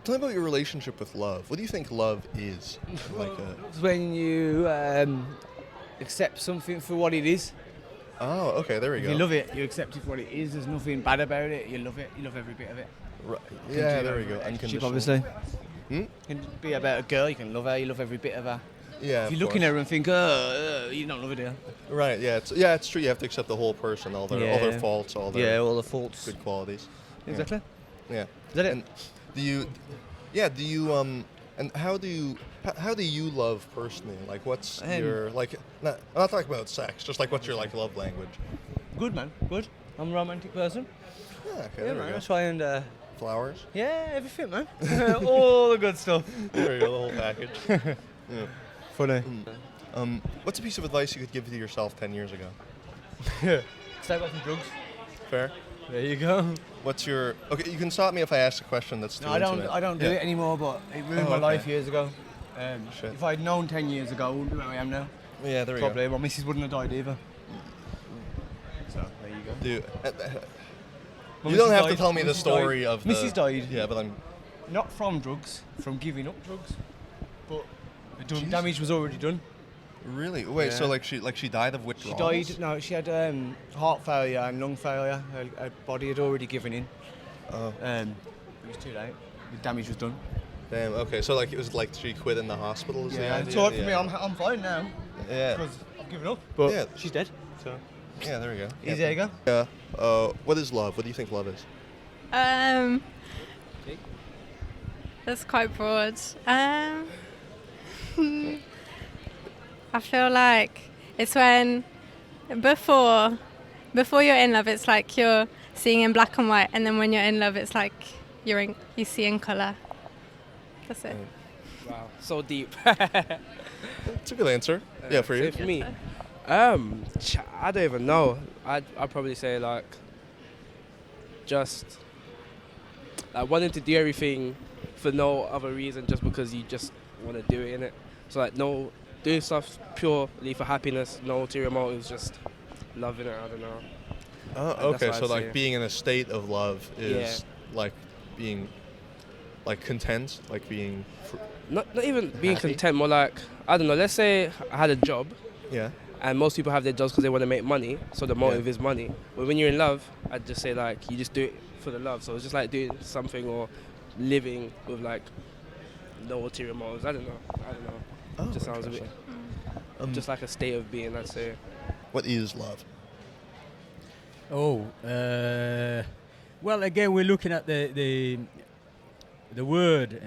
Tell me about your relationship with love. What do you think love is? It's when you accept something for what it is. Oh, okay, there we If go. you love it, you accept it for what it is. There's nothing bad about it. You love it. You love every bit of it. Right. Yeah, there we go. Relationship, Unconditional. obviously. Hmm? It can be about a girl. You can love her. You love every bit of her. Yeah. If you're looking at her and think, oh, you don't love her, do you? Right. Yeah. It's true. You have to accept the whole person, all their faults, all their all the faults. good qualities. Exactly. Yeah. Is that it? And and how do you love personally? Like, what's your like? I'm not talking about sex. Just like, what's your like love language? Good, man. Good. I'm a romantic person. Yeah. Okay. Yeah, There man. we go. That's why, and Flowers. yeah, everything, man. All the good stuff. There you go. The whole package. Yeah. Funny. What's a piece of advice you could give to yourself 10 years ago? Stay away from drugs. Fair. There you go. What's your... Okay, you can stop me if I ask a question that's too No, I don't do it anymore, but it ruined my life years ago. Shit. If I'd known 10 years ago, I wouldn't be where I am now. Yeah, there we Probably. My missus wouldn't have died either. So, there you go. You don't have to tell me the story of the... Mrs. died. Yeah, but I'm... Not from drugs, from giving up drugs. But the damage was already done. Really? Wait, Yeah. so she died of withdrawals? She died, no, she had heart failure and lung failure. Her body had already given in. Oh. It was too late. The damage was done. Damn, okay, so like it was like she quit in the hospital is the idea? It's all right for me, I'm fine now. Yeah. Because I've given up. But Yeah. she's dead. So Yeah, there we go. there you go. Yeah. What is love? What do you think love is? That's quite broad. I feel like it's when before you're in love, it's like you're seeing in black and white, and then when you're in love, it's like you see in colour. That's it. Wow, so deep. It's a good answer. Yeah, for you. So for me, I don't even know. I'd probably say like just like wanting to do everything for no other reason, just because you just want to do it, innit? So like doing stuff purely for happiness, no ulterior motives, just loving it. I don't know. Oh, That's okay. what So I'd like say. being in a state of love is like being like content, like being Not even being Happy? content, more like, I don't know, let's say I had a job, yeah. and most people have their jobs because they want to make money, so the motive is money. But when you're in love, I'd just say like you just do it for the love. So it's just like doing something or living with like no ulterior motives. I don't know. Oh, Just sounds a bit just like a state of being, I'd say. What is love? Well, again, we're looking at the word,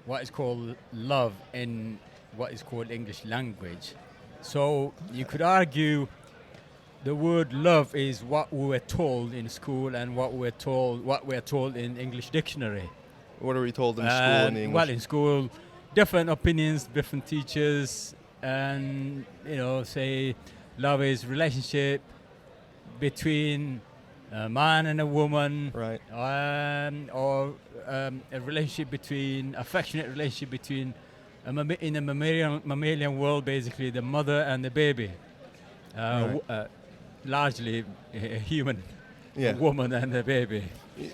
what is called love in what is called English language. So you could argue the word love is what we were told in school and what we're told in English dictionary. What are we told in school in English? Well, in school, different opinions, different teachers, and say love is relationship between a man and a woman, Right. or a relationship affectionate relationship between in a mammalian world, basically the mother and the baby, largely a human, Yeah. a woman and a baby.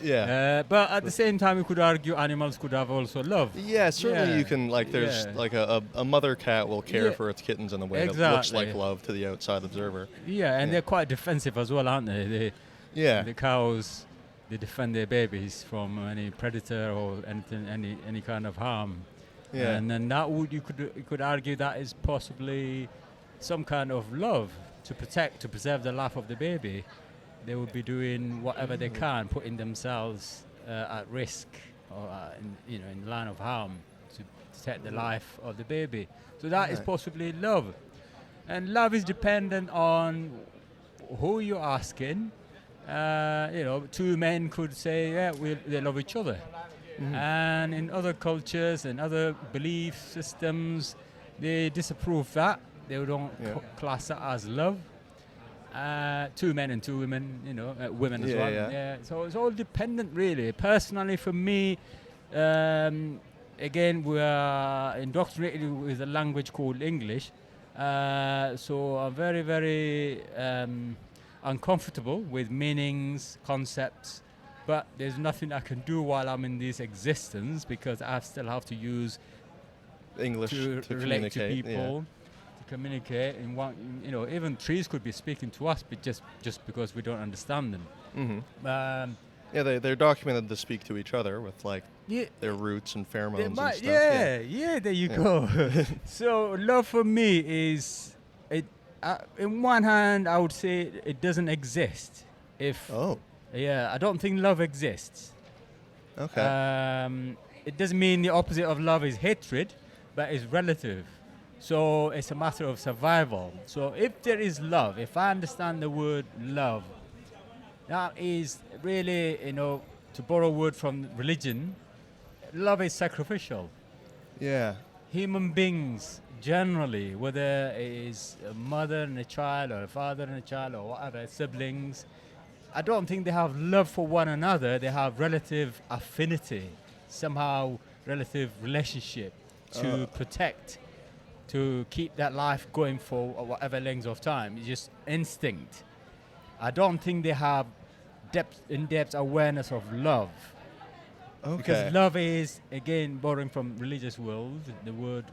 Yeah. But at the same time, we could argue animals could have also love. Yeah, certainly Yeah. you can, like, there's, Yeah. like, a mother cat will care Yeah. for its kittens in a way that looks Exactly. like love to the outside observer. Yeah, and Yeah. they're quite defensive as well, aren't they? Yeah. The cows, they defend their babies from any predator or anything, any kind of harm. Yeah. And then you could argue that is possibly some kind of love to preserve the life of the baby. They would be doing whatever they can, putting themselves at risk or in the line of harm to protect the life of the baby. So that is Right. possibly love, and love is dependent on who you're asking. Two men could say, they love each other. And in other cultures and other belief systems, they disapprove that. They don't class that as love. Two men and two women, women as Yeah, well. yeah. So it's all dependent, really. Personally, for me, again, we are indoctrinated with a language called English. So I'm very, very uncomfortable with meanings, concepts, but there's nothing I can do while I'm in this existence because I still have to use English to to relate to communicate. people, to communicate, and even trees could be speaking to us, but just because we don't understand them. Mm-hmm. Yeah, they're documented to speak to each other with like their roots and pheromones and stuff. Yeah, there you go. So love for me is it. In one hand, I would say it doesn't exist. I don't think love exists. Okay. It doesn't mean the opposite of love is hatred, but it's relative. So it's a matter of survival. So if there is love, if I understand the word love, that is really, to borrow a word from religion, love is sacrificial. Yeah. Human beings, generally, whether it is a mother and a child or a father and a child or whatever, siblings, I don't think they have love for one another. They have relative affinity, somehow relative relationship to protect, to keep that life going for whatever length of time. It's just instinct. I don't think they have in-depth awareness of love. Okay. Because love is, again, borrowing from religious world, the word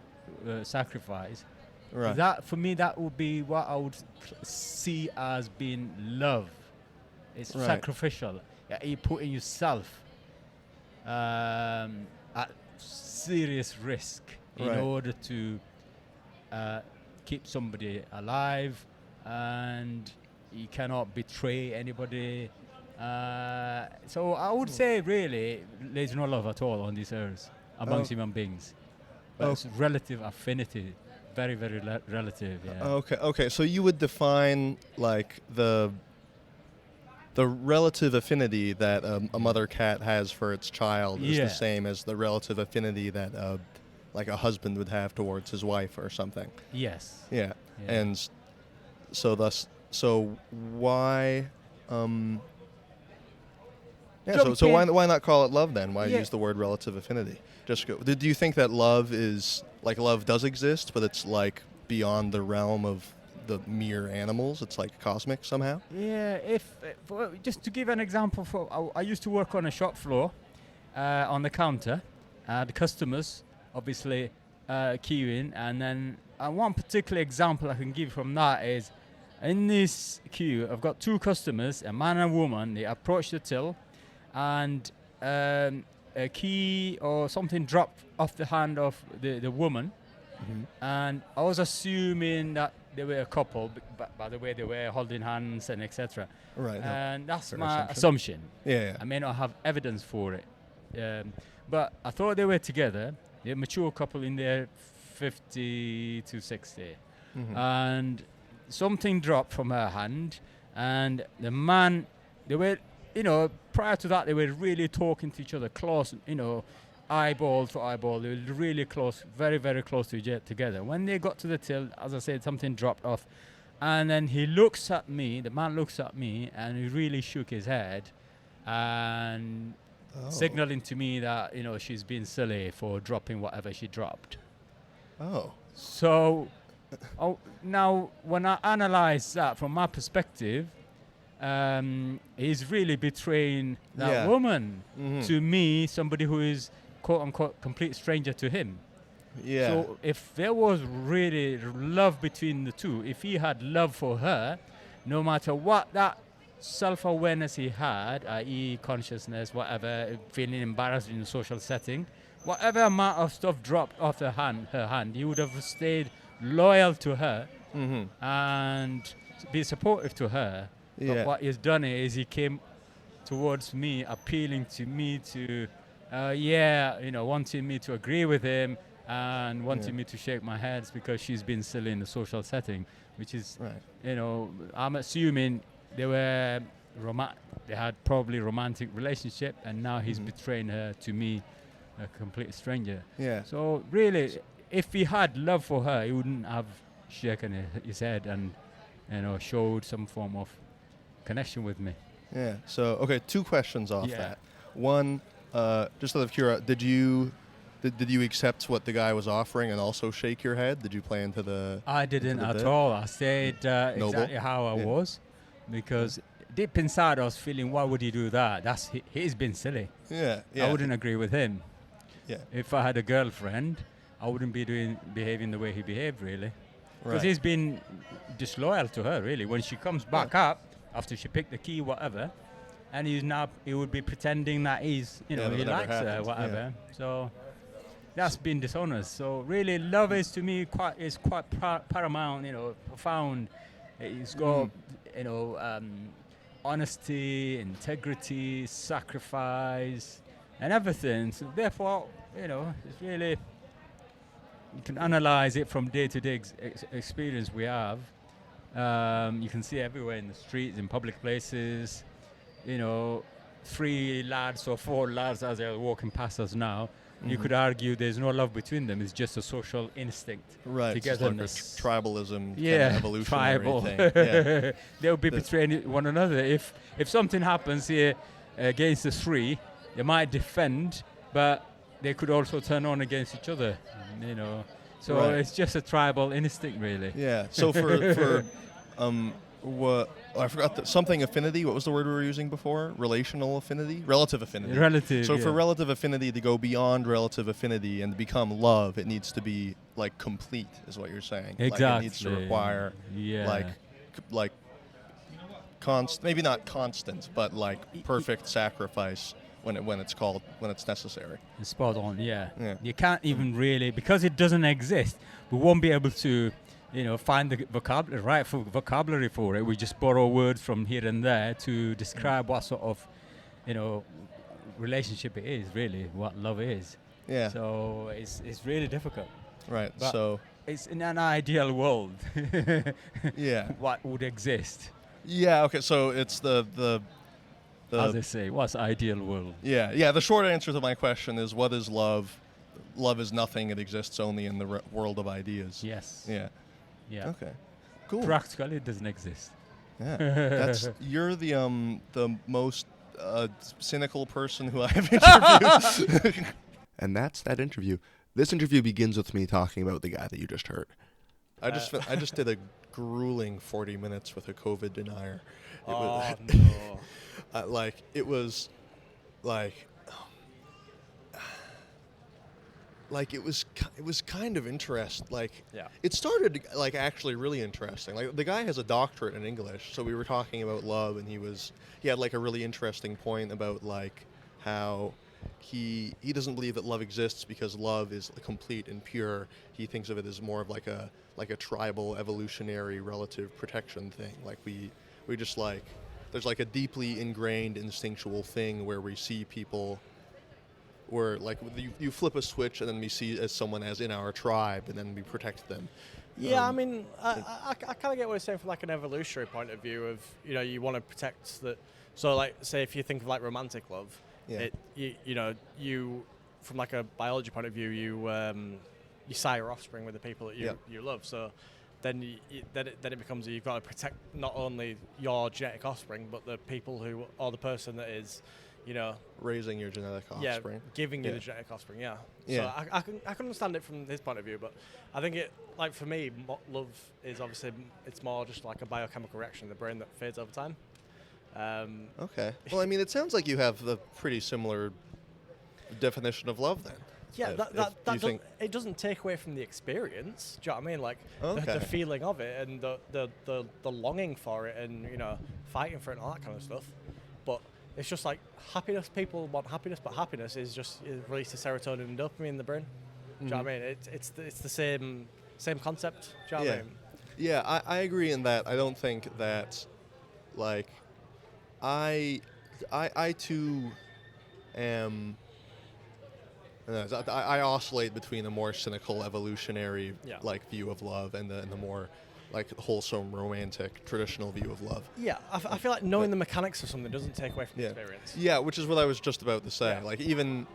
sacrifice. Right. That, for me, that would be what I would see as being love. It's sacrificial. Yeah, you put in yourself at serious risk in order to keep somebody alive, and you cannot betray anybody. So I would say, really, there's no love at all on this earth amongst human beings. But it's relative affinity, very, very relative. Yeah. Okay. So you would define like the relative affinity that a mother cat has for its child is the same as the relative affinity that like a husband would have towards his wife or something. Yes. Yeah. And so why? So why not call it love then? Why use the word relative affinity? Do you think that love does exist, but it's like beyond the realm of the mere animals? It's like cosmic somehow? Yeah, just to give an example, I used to work on a shop floor on the counter. The customers obviously queuing, and then one particular example I can give from that is in this queue, I've got two customers, a man and a woman. They approach the till, and a key or something dropped off the hand of the woman, and I was assuming that they were a couple, by the way they were holding hands and etc. Right. And that's my assumption. Yeah. I may not have evidence for it, but I thought they were together. They're a mature couple in their 50 to 60, and something dropped from her hand, and the man, they were, prior to that, they were really talking to each other close, eyeball to eyeball. They were really close, very, very close to each other together. When they got to the till, as I said, something dropped off, and then he looks at me, the man looks at me, and he really shook his head, and signaling to me that, she's been silly for dropping whatever she dropped. Oh. So, now, when I analyze that from my perspective, he's really betraying that woman to me, somebody who is quote-unquote complete stranger to him. Yeah. So if there was really love between the two, if he had love for her, no matter what that self-awareness he had, i.e. consciousness, whatever, feeling embarrassed in a social setting, whatever amount of stuff dropped off her hand, he would have stayed loyal to her and be supportive to her. Yeah. But what he's done is he came towards me, appealing to me to, wanting me to agree with him and wanting me to shake my head because she's been silly in the social setting, which is, I'm assuming they had probably romantic relationship, and now he's betraying her to me, a complete stranger. Yeah. So really, if he had love for her, he wouldn't have shaken his head and, showed some form of connection with me. Yeah. So, okay, two questions off that. One, just out of curiosity, did you accept what the guy was offering and also shake your head? Did you play into the? I didn't at all. I stayed exactly how I was, because deep inside I was feeling, why would he do that? He's been silly. Yeah. I wouldn't agree with him. Yeah. If I had a girlfriend, I wouldn't be behaving the way he behaved, really. Because Right. he's been disloyal to her, really. When she comes back up after she picked the key, whatever, and he would be pretending that he's, Yeah, he that likes never her, happened. whatever. So that's been dishonest. So really, love is to me quite paramount, profound. It's got, honesty, integrity, sacrifice, and everything. So therefore, it's really, you can analyze it from day-to-day experience we have. You can see everywhere in the streets, in public places, 3 lads or 4 lads as they're walking past us now. You could argue there's no love between them. It's just a social instinct. Right. Togetherness. It's like a tribalism, Yeah, kind of evolutionary tribal. thing. Yeah. They'll be betraying one another. If something happens here against the 3, they might defend, but they could also turn on against each other. So Right. it's just a tribal instinct, really. Yeah. So for I forgot something affinity. What was the word we were using before? Relational affinity, relative affinity. Relative. So for yeah. relative affinity to go beyond relative affinity and become love, it needs to be like complete, is what you're saying. Exactly. Like it needs to require Yeah. like maybe not constant, but like perfect sacrifice when it's necessary. It's spot on, yeah. Yeah. You can't even really, because it doesn't exist, we won't be able to, find the vocabulary for it. We just borrow words from here and there to describe what sort of, relationship it is, really, what love is. Yeah. So it's really difficult. Right. But So it's in an ideal world. yeah. What would exist? Yeah. Okay. So it's the As they say, what's ideal world? Yeah. The short answer to my question is, what is love? Love is nothing. It exists only in the world of ideas. Yes. Yeah. Yeah. Okay. Cool. Practically, it doesn't exist. Yeah. You're the most cynical person who I have interviewed. And that's that interview. This interview begins with me talking about the guy that you just heard. I just did a grueling 40 minutes with a COVID denier. It was, no. It was it was kind of interesting. Yeah. It started actually really interesting. Like the guy has a doctorate in English, so we were talking about love, and he had a really interesting point about how he doesn't believe that love exists because love is complete and pure. He thinks of it as more of like a tribal evolutionary relative protection thing. We just there's a deeply ingrained instinctual thing where we see people where you flip a switch and then we see as someone as in our tribe and then we protect them. Yeah, I mean, I kind of get what you're saying from an evolutionary point of view of, you want to protect that. So say if you think of romantic love, Yeah. you from a biology point of view, you sire offspring with the people that you love. So then it becomes you've got to protect not only your genetic offspring, but the people or the person that is, Raising your genetic offspring. giving you Yeah. the genetic offspring. Yeah. Yeah. So I can understand it from his point of view, but I think it for me, love is obviously it's more just like a biochemical reaction in the brain that fades over time. Okay. Well, I mean, it sounds like you have the pretty similar definition of love then. Yeah, If it doesn't take away from the experience. Do you know what I mean? Okay. The feeling of it and the longing for it and fighting for it and all that kind of stuff. But it's just happiness. People want happiness, but happiness is just release of serotonin and dopamine in the brain. Do you know what I mean? It's the same concept. Do you know what I mean? Yeah, I agree in that. I don't think that I too am. I oscillate between a more cynical evolutionary view of love and the more wholesome romantic traditional view of love. Yeah, I feel like knowing the mechanics of something doesn't take away from the experience. Yeah, which is what I was just about to say. Yeah.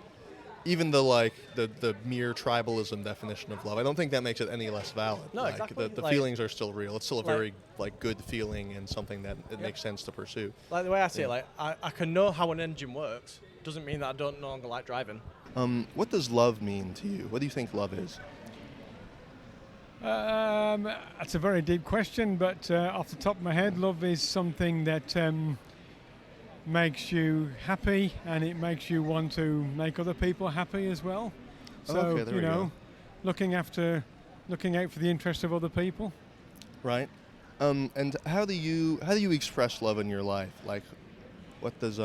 Even the mere tribalism definition of love, I don't think that makes it any less valid. No, exactly. The feelings are still real. It's still a very good feeling and something that it makes sense to pursue. The way I see it, I can know how an engine works. Doesn't mean that I don't no longer like driving. What does love mean to you? What do you think love is? That's a very deep question, but off the top of my head, love is something that makes you happy, and it makes you want to make other people happy as well. So Okay, there we go. looking out for the interests of other people. Right. And how do you express love in your life? Like, what's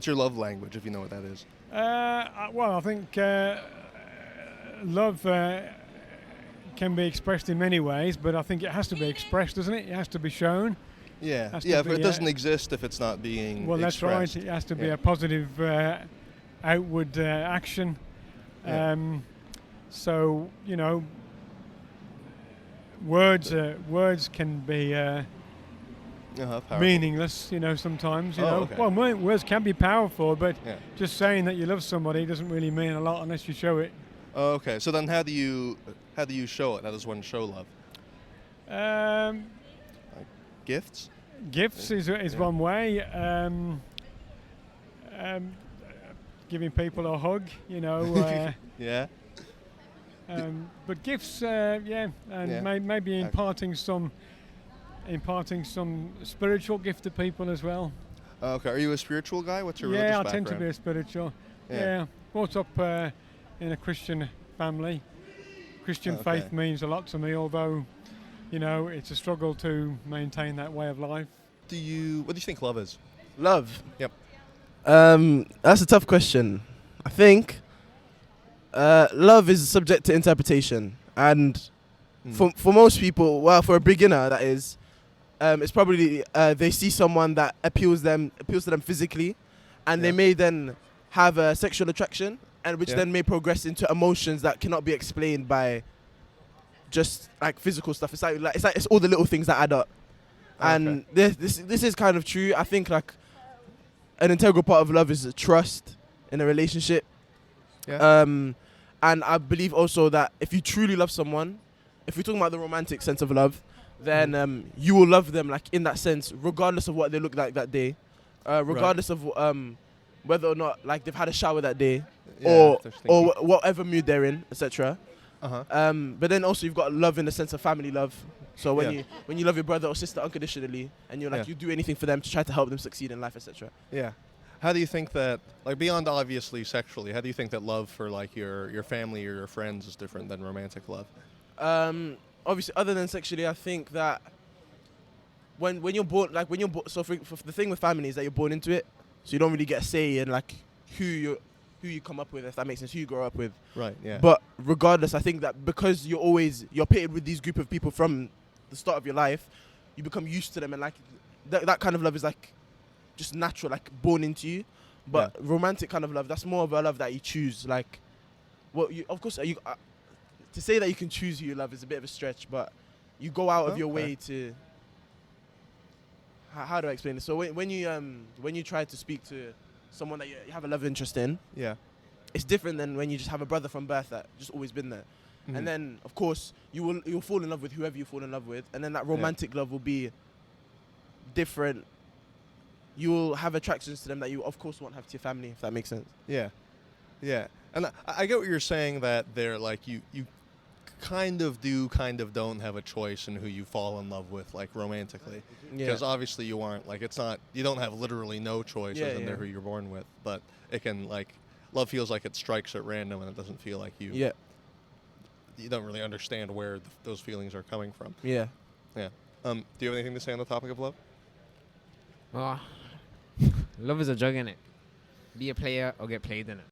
your love language, if you know what that is? Well, I think love can be expressed in many ways, but I think it has to be expressed, doesn't it? It has to be shown. Yeah. Has Yeah. to But it be, doesn't exist if it's not being Well, that's expressed. right. It has to be Yeah. a positive outward action. Yeah. So words can be Powerful. meaningless. Sometimes. Okay. Well, words can be powerful, but Yeah. just saying that you love somebody doesn't really mean a lot unless you show it. Oh, okay. So then, how do you show it? How does one show love? Gifts? Gifts is Yeah. one way. Giving people a hug, Yeah. but gifts, and Yeah. maybe imparting some spiritual gift to people as well. Okay. Are you a spiritual guy? What's your Yeah, religious I background? tend to be a spiritual. Yeah. Yeah, brought up in a Christian family. Christian Okay. faith means a lot to me, although it's a struggle to maintain that way of life. What do you think love is? Love. Yep. That's a tough question. I think love is subject to interpretation, and for most people, well, for a beginner, that is, it's probably they see someone that appeals to them physically, and they Yeah. may then have a sexual attraction, and which Yeah. then may progress into emotions that cannot be explained by just like physical stuff. It's all the little things that add up. And this is kind of true. I think like an integral part of love is trust in a relationship. Yeah. And I believe also that if you truly love someone, if we're talking about the romantic sense of love, then you will love them like in that sense, regardless of what they look like that day, regardless of whether or not like they've had a shower that day, Yeah, or if they're stinky. whatever mood they're in, etc. Uh-huh. But then also you've got love in the sense of family love. So when Yeah. you love your brother or sister unconditionally, and you're like Yeah. you do anything for them to try to help them succeed in life, etc. Yeah. How do you think that, like, beyond obviously sexually, how do you think that love for like your family or your friends is different than romantic love? Obviously, other than sexually, I think that when you're born, so for the thing with family is that you're born into it, so you don't really get a say in like who you come up with, if that makes sense, who you grow up with. Right. Yeah. But regardless, I think that because you're pitted with these group of people from the start of your life, you become used to them, and like that kind of love is like just natural, like born into you. But romantic kind of love, that's more of a love that you choose. Like, well, of course, to say that you can choose who you love is a bit of a stretch, but you go out of your way to. How do I explain this? So when you try to speak to someone that you have a love interest in, Yeah. it's different than when you just have a brother from birth that just always been there. Mhm. And then of course you'll fall in love with whoever you fall in love with, and then that romantic love will be different. You'll have attractions to them that you of course won't have to your family, if that makes sense. Yeah. Yeah. And I get what you're saying, that they're like you kind of don't have a choice in who you fall in love with, like romantically. Because obviously you aren't, like, you don't have literally no choice, Yeah, and they're yeah. who you're born with. But it can, like, love feels like it strikes at random, and it doesn't feel like you don't really understand where those feelings are coming from. Yeah. Yeah. Do you have anything to say on the topic of love? Oh, love is a drug, innit? Be a player or get played in it.